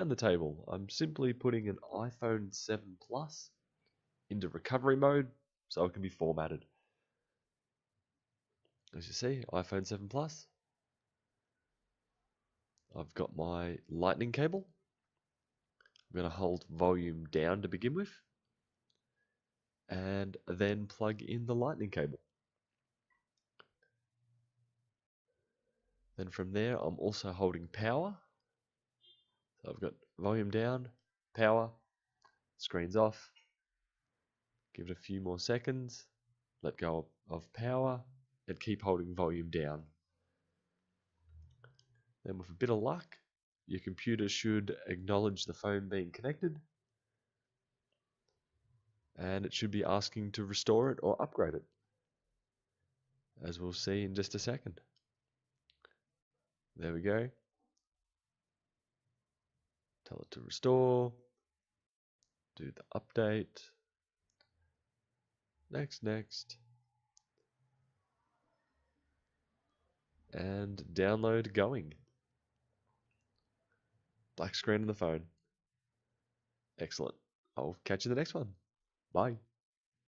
and the table. I'm simply putting an iPhone 7 Plus into recovery mode so it can be formatted. As you see, iPhone 7 Plus. I've got my lightning cable. I'm going to hold volume down to begin with, and then plug in the lightning cable. Then from there, I'm also holding power. So I've got volume down, power, screen's off. Give it a few more seconds, let go of power, and keep holding volume down. Then with a bit of luck, your computer should acknowledge the phone being connected, and it should be asking to restore it or upgrade it, as we'll see in just a second. There we go. Tell it to restore, do the update, next, and download going. Black screen on the phone. Excellent. I'll catch you in the next one. Bye.